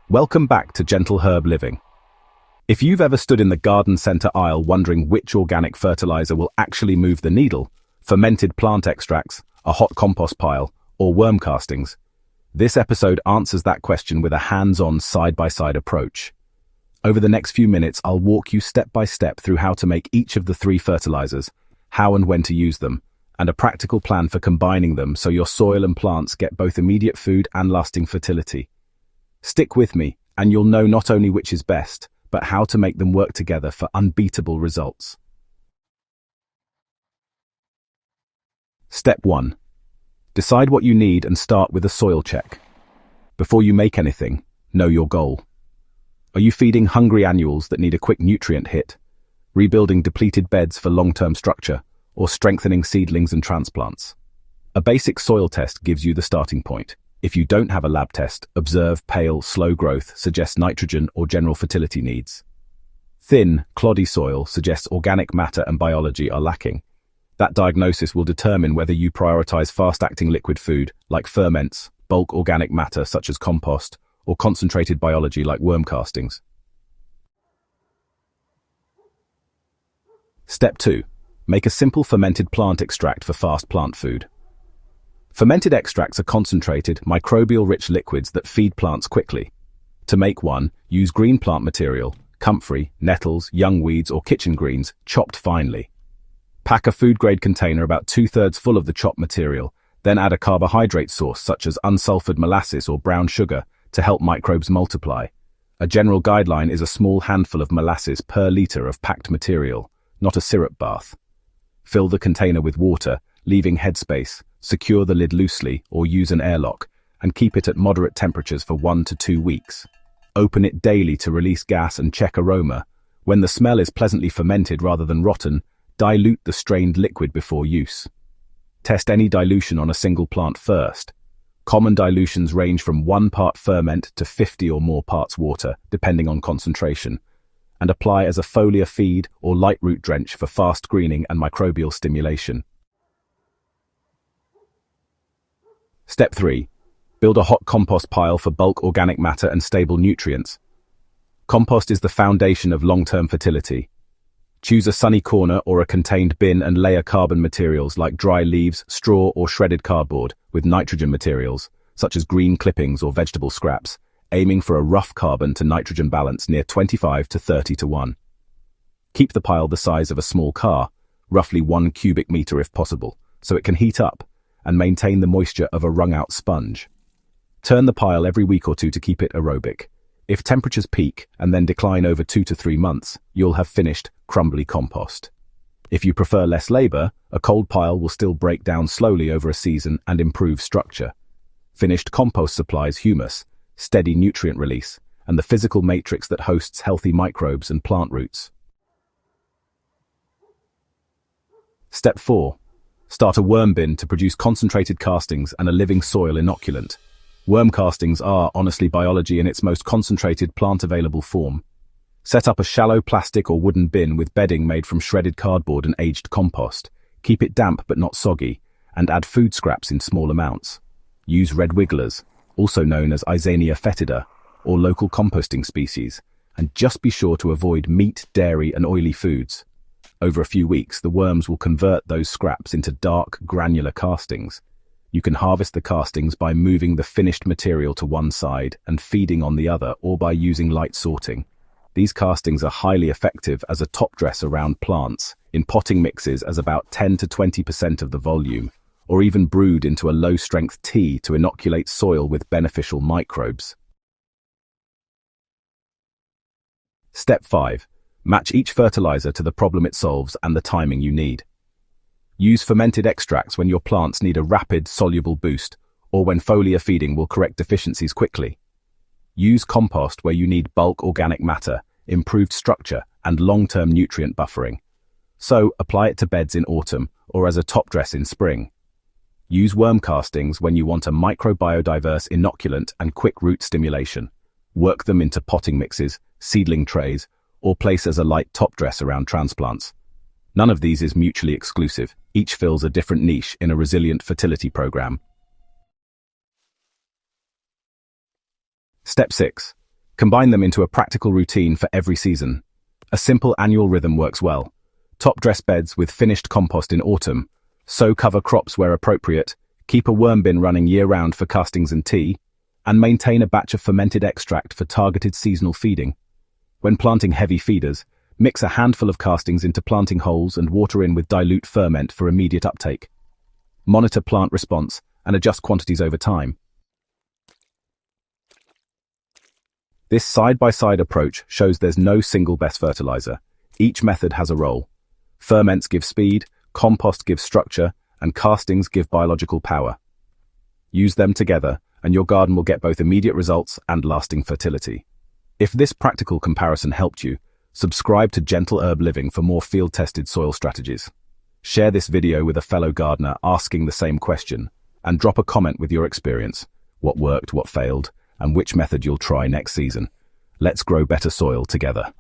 Welcome back to Gentle Herb Living. If you've ever stood in the garden center aisle wondering which organic fertilizer will actually move the needle, fermented plant extracts, a hot compost pile, or worm castings, this episode answers that question with a hands-on side-by-side approach. Over the next few minutes, I'll walk you step by step through how to make each of the three fertilizers, how and when to use them, and a practical plan for combining them so your soil and plants get both immediate food and lasting fertility. Stick with me, and you'll know not only which is best, but how to make them work together for unbeatable results. Step 1. Decide what you need and start with a soil check. Before you make anything, know your goal. Are you feeding hungry annuals that need a quick nutrient hit, rebuilding depleted beds for long-term structure, or strengthening seedlings and transplants? A basic soil test gives you the starting point. If you don't have a lab test, observe pale, slow growth suggests nitrogen or general fertility needs. Thin, cloddy soil suggests organic matter and biology are lacking. That diagnosis will determine whether you prioritize fast-acting liquid food like ferments, bulk organic matter such as compost, or concentrated biology like worm castings. Step 2. Make a simple fermented plant extract for fast plant food. Fermented extracts are concentrated, microbial-rich liquids that feed plants quickly. To make one, use green plant material, comfrey, nettles, young weeds, or kitchen greens, chopped finely. Pack a food-grade container about 2/3 full of the chopped material, then add a carbohydrate source such as unsulfured molasses or brown sugar to help microbes multiply. A general guideline is a small handful of molasses per liter of packed material, not a syrup bath. Fill the container with water, leaving headspace. Secure the lid loosely or use an airlock, and keep it at moderate temperatures for 1 to 2 weeks. Open it daily to release gas and check aroma. When the smell is pleasantly fermented rather than rotten, dilute the strained liquid before use. Test any dilution on a single plant first. Common dilutions range from 1 part ferment to 50 or more parts water, depending on concentration, and apply as a foliar feed or light root drench for fast greening and microbial stimulation. Step 3. Build a hot compost pile for bulk organic matter and stable nutrients. Compost is the foundation of long-term fertility. Choose a sunny corner or a contained bin and layer carbon materials like dry leaves, straw, or shredded cardboard with nitrogen materials, such as green clippings or vegetable scraps, aiming for a rough carbon to nitrogen balance near 25 to 30 to 1. Keep the pile the size of a small car, roughly 1 cubic meter if possible, so it can heat up and maintain the moisture of a wrung-out sponge. Turn the pile every week or two to keep it aerobic. If temperatures peak and then decline over 2 to 3 months, you'll have finished crumbly compost. If you prefer less labor, a cold pile will still break down slowly over a season and improve structure. Finished compost supplies humus, steady nutrient release, and the physical matrix that hosts healthy microbes and plant roots. Step 4. Start a worm bin to produce concentrated castings and a living soil inoculant. Worm castings are, honestly, biology in its most concentrated plant-available form. Set up a shallow plastic or wooden bin with bedding made from shredded cardboard and aged compost. Keep it damp but not soggy, and add food scraps in small amounts. Use red wigglers, also known as Eisenia fetida, or local composting species, and just be sure to avoid meat, dairy, and oily foods. Over a few weeks, the worms will convert those scraps into dark, granular castings. You can harvest the castings by moving the finished material to one side and feeding on the other, or by using light sorting. These castings are highly effective as a top dress around plants, in potting mixes as about 10 to 20% of the volume, or even brewed into a low-strength tea to inoculate soil with beneficial microbes. Step 5. Match each fertilizer to the problem it solves and the timing you need. Use fermented extracts when your plants need a rapid, soluble boost, or when foliar feeding will correct deficiencies quickly. Use compost where you need bulk organic matter, improved structure, and long-term nutrient buffering. So, apply it to beds in autumn or as a top dress in spring. Use worm castings when you want a microbiodiverse inoculant and quick root stimulation. Work them into potting mixes, seedling trays, or place as a light top dress around transplants. None of these is mutually exclusive. Each fills a different niche in a resilient fertility program. Step 6. Combine them into a practical routine for every season. A simple annual rhythm works well. Top dress beds with finished compost in autumn. Sow cover crops where appropriate. Keep a worm bin running year-round for castings and tea. And maintain a batch of fermented extract for targeted seasonal feeding. When planting heavy feeders, mix a handful of castings into planting holes and water in with dilute ferment for immediate uptake. Monitor plant response and adjust quantities over time. This side-by-side approach shows there's no single best fertilizer. Each method has a role. Ferments give speed, compost gives structure, and castings give biological power. Use them together, and your garden will get both immediate results and lasting fertility. If this practical comparison helped you, subscribe to Gentle Herb Living for more field-tested soil strategies. Share this video with a fellow gardener asking the same question, and drop a comment with your experience, what worked, what failed, and which method you'll try next season. Let's grow better soil together.